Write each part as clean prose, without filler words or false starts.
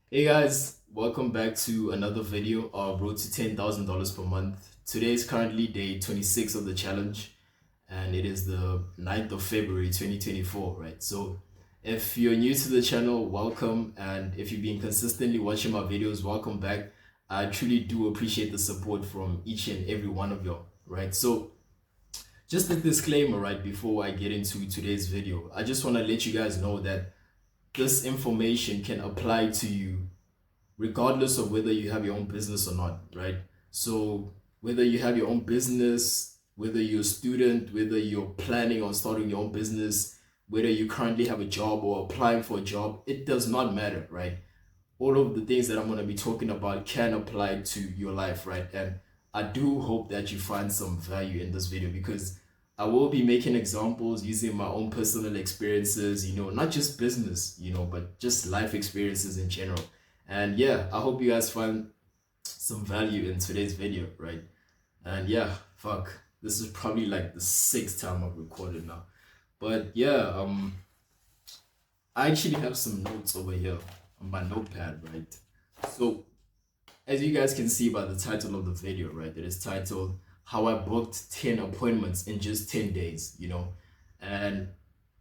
Hey guys, welcome back to another video of Road to $10,000 per month. Today is currently day 26 of the challenge and it is the 9th of February 2024, right? So if you're new to the channel, welcome, and if you've been consistently watching my videos, welcome back. I truly do appreciate the support from each and every one of you, right? So just a disclaimer, right, before I get into today's video, I just want to let you guys know that this information can apply to you regardless of whether you have your own business or not, right? So whether you have your own business, whether you're a student, whether you're planning on starting your own business, whether you currently have a job or applying for a job, it does not matter, right? All of the things that I'm going to be talking about can apply to your life, right? And I do hope that you find some value in this video because I will be making examples using my own personal experiences, not just business, but just life experiences in general. And yeah, I hope you guys find some value in today's video, right? And yeah, fuck, this is probably like the sixth time I've recorded now. But yeah, I actually have some notes over here on my notepad, right? So as you guys can see by the title of the video, right, it is titled How I Booked 10 Appointments in Just 10 Days. And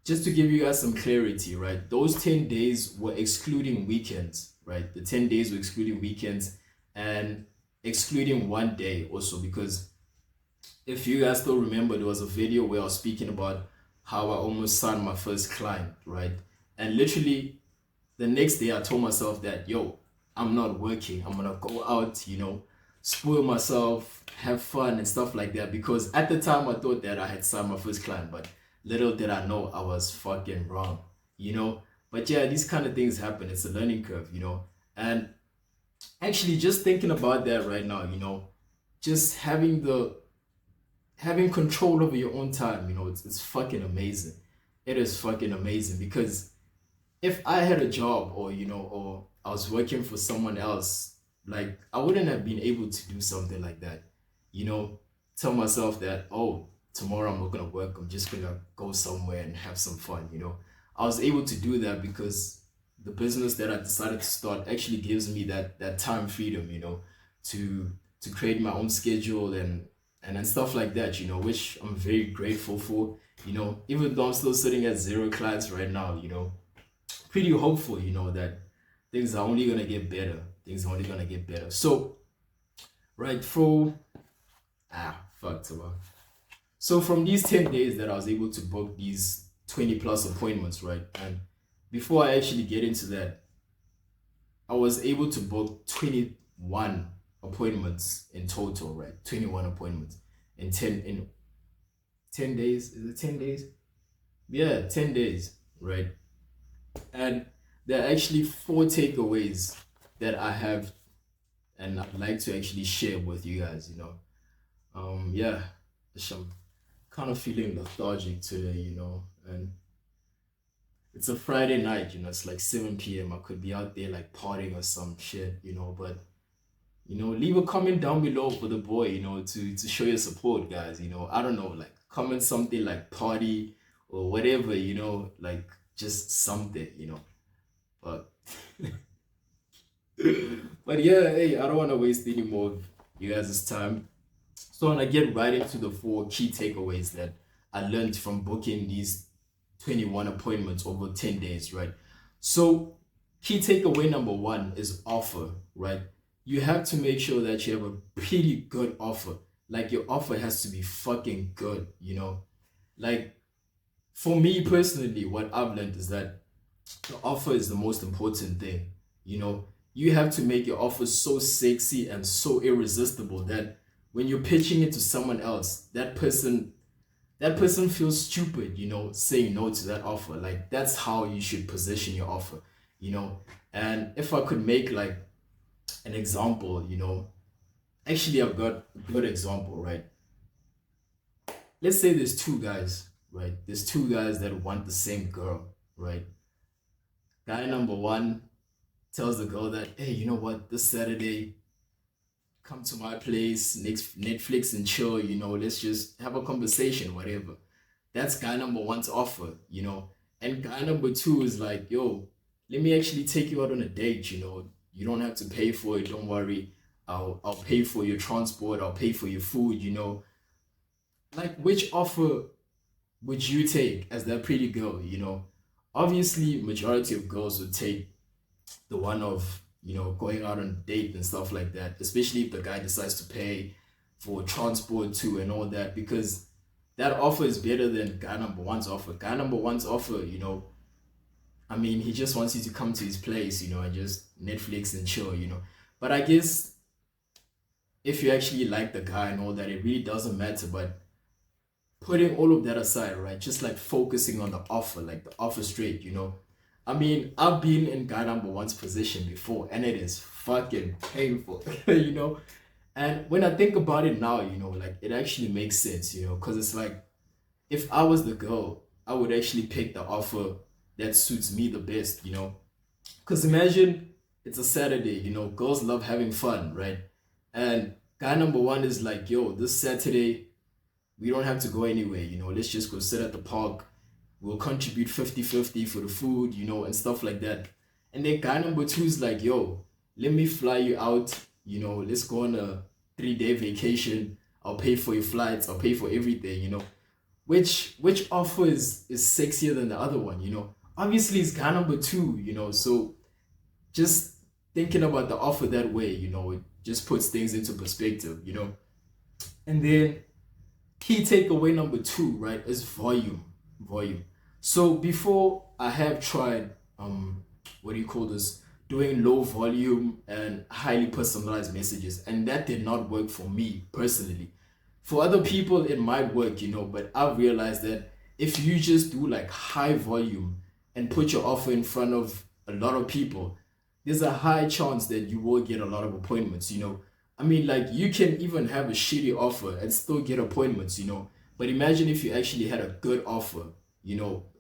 just to give you guys some clarity, right, those 10 days were excluding weekends, right? The 10 days were excluding weekends and excluding one day also, because if you guys still remember, there was a video where I was speaking about how I almost signed my first client, right? And literally the next day I told myself that, yo, I'm not working. I'm gonna go out, spoil myself, have fun and stuff like that. Because at the time I thought that I had signed my first client, but little did I know I was fucking wrong. But yeah, these kind of things happen. It's a learning curve. And actually just thinking about that right now, just having control over your own time, it's fucking amazing. It is fucking amazing because if I had a job or I was working for someone else, like I wouldn't have been able to do something like that. You know, tell myself that, oh, tomorrow I'm not gonna work, I'm just gonna go somewhere and have some fun. I was able to do that because the business that I decided to start actually gives me that time freedom, to create my own schedule and stuff like that, which I'm very grateful for. Even though I'm still sitting at zero clients right now, pretty hopeful, that things are only gonna get better. Things are only gonna get better. So, right, fuck tomorrow. So from these 10 days that I was able to book these 20 plus appointments, right? And before I actually get into that, I was able to book 21 appointments in total, right? 21 appointments in 10 days. Is it 10 days? Yeah, 10 days, right? And there are actually four takeaways that I have and I'd like to actually share with you guys. Yeah, I'm kind of feeling lethargic today, and it's a Friday night, it's like 7 p.m. I could be out there like partying or some shit, but leave a comment down below for the boy, to show your support, guys. I don't know, like comment something like party or whatever, like just something. But but yeah, hey, I don't want to waste any more of you guys' time. So I want to get right into the four key takeaways that I learned from booking these 21 appointments over 10 days, right? So key takeaway number one is offer, right? You have to make sure that you have a pretty good offer. Like your offer has to be fucking good. Like for me personally, what I've learned is that the offer is the most important thing. You know, you have to make your offer so sexy and so irresistible that when you're pitching it to someone else, that person feels stupid, saying no to that offer. Like that's how you should position your offer, you know. And if I could make like an example, actually I've got a good example, right? Let's say there's two guys, right? There's two guys that want the same girl, right? Guy number one tells the girl that, hey, you know what, this Saturday, come to my place, Netflix and chill, let's just have a conversation, whatever. That's guy number one's offer. And guy number two is like, yo, let me actually take you out on a date, you don't have to pay for it, don't worry. I'll pay for your transport, I'll pay for your food, like which offer would you take as that pretty girl, obviously majority of girls would take the one of going out on a date and stuff like that, especially if the guy decides to pay for transport too and all that, because that offer is better than guy number one's offer. Guy number one's offer, I mean, he just wants you to come to his place, and just Netflix and chill, but I guess if you actually like the guy and all that, it really doesn't matter. But putting all of that aside, right? Just like focusing on the offer, like the offer straight, I mean, I've been in guy number one's position before, and it is fucking painful, And when I think about it now, like it actually makes sense, because it's like if I was the girl, I would actually pick the offer that suits me the best, Because imagine it's a Saturday, girls love having fun, right? And guy number one is like, yo, this Saturday, we don't have to go anywhere, let's just go sit at the park. We'll contribute 50-50 for the food, and stuff like that. And then guy number two is like, yo, let me fly you out, let's go on a 3-day vacation. I'll pay for your flights, I'll pay for everything, Which offer is sexier than the other one, Obviously it's guy number two, so just thinking about the offer that way, it just puts things into perspective, And then key takeaway number two, right, is volume. Volume. So before I have tried what do you call this? Doing low volume and highly personalized messages, and that did not work for me personally. For other people it might work, but I've realized that if you just do like high volume and put your offer in front of a lot of people, there's a high chance that you will get a lot of appointments, I mean, like you can even have a shitty offer and still get appointments, But imagine if you actually had a good offer,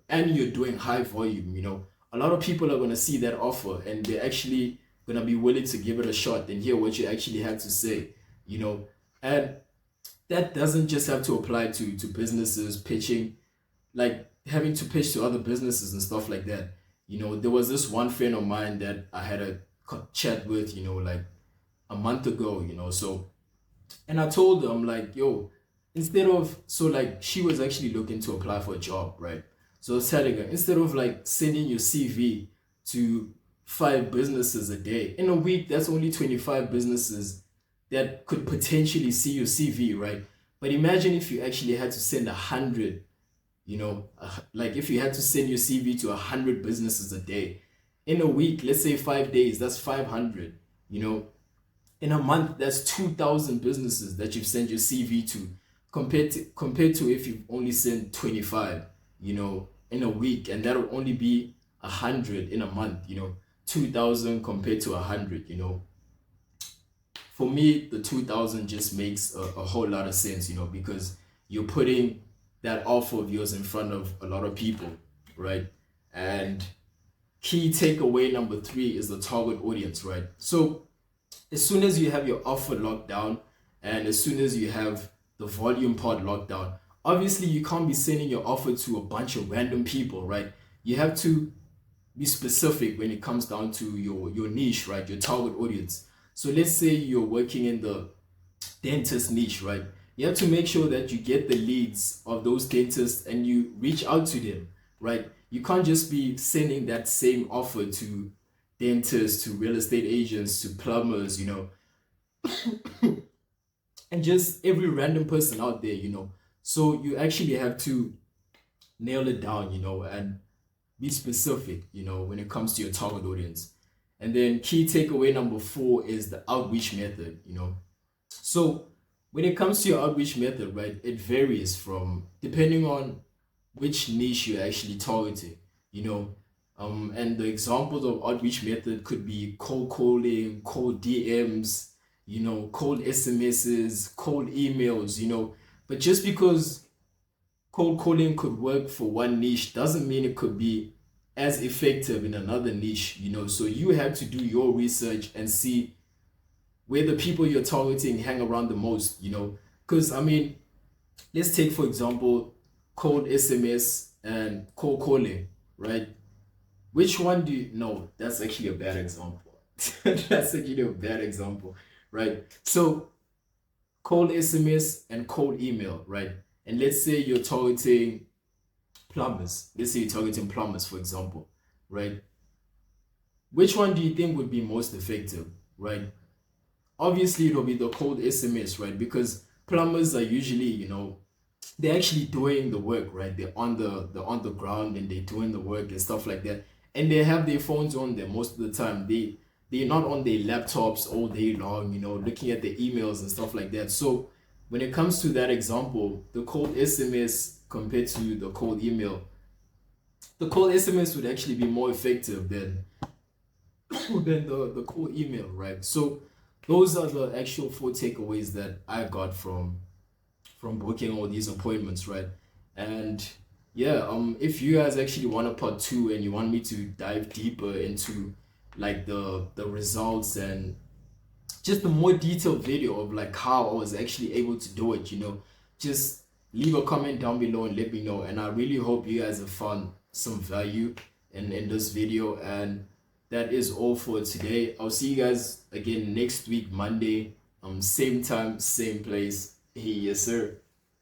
and you're doing high volume, A lot of people are gonna see that offer and they're actually gonna be willing to give it a shot and hear what you actually have to say, And that doesn't just have to apply to businesses pitching, like having to pitch to other businesses and stuff like that. There was this one friend of mine that I had a chat with, like a month ago, so, and I told her, I'm like, yo, instead of, so like she was actually looking to apply for a job, right? So I was telling her, instead of like sending your CV to 5 businesses a day, in a week, that's only 25 businesses that could potentially see your CV, right? But imagine if you actually had to send 100, like if you had to send your CV to 100 businesses a day. In a week, let's say 5 days, that's 500, in a month, that's 2,000 businesses that you've sent your CV to, compared to if you've only sent 25, in a week, and that'll only be 100 in a month, 2,000 compared to 100, For me, the 2,000 just makes a whole lot of sense, because you're putting that offer of yours in front of a lot of people, right? And key takeaway number 3 is the target audience, right? So as soon as you have your offer locked down and as soon as you have the volume part locked down, obviously you can't be sending your offer to a bunch of random people, right? You have to be specific when it comes down to your niche, right? Your target audience. So let's say you're working in the dentist niche, right? You have to make sure that you get the leads of those dentists and you reach out to them, right? You can't just be sending that same offer to dentists, to real estate agents, to plumbers, and just every random person out there, So you actually have to nail it down, and be specific, when it comes to your target audience. And then key takeaway number 4 is the outreach method, So when it comes to your outreach method, right, it varies from depending on which niche you're actually targeting, and the examples of outreach method could be cold calling, cold DMs, cold SMSs, cold emails, But just because cold calling could work for one niche doesn't mean it could be as effective in another niche, So you have to do your research and see where the people you're targeting hang around the most, Because, I mean, let's take, for example, cold SMS and cold calling, right? Which one do you no, that's actually a bad example. That's actually a bad example, right? So cold SMS and cold email, right? And let's say you're targeting plumbers. Let's say you're targeting plumbers, for example, right? Which one do you think would be most effective, right? Obviously, it'll be the cold SMS, right? Because plumbers are usually, they're actually doing the work, right? They're on the ground and they're doing the work and stuff like that. And they have their phones on them most of the time. They're not on their laptops all day long, looking at the emails and stuff like that. So when it comes to that example, the cold SMS compared to the cold SMS would actually be more effective than the cold email, right? So those are the actual four takeaways that I got from booking all these appointments, right? And yeah, if you guys actually want a part two and you want me to dive deeper into like the results and just a more detailed video of like how I was actually able to do it, just leave a comment down below and let me know. And I really hope you guys have found some value in this video. And that is all for today. I'll see you guys again next week, Monday. Same time, same place. Yes, sir.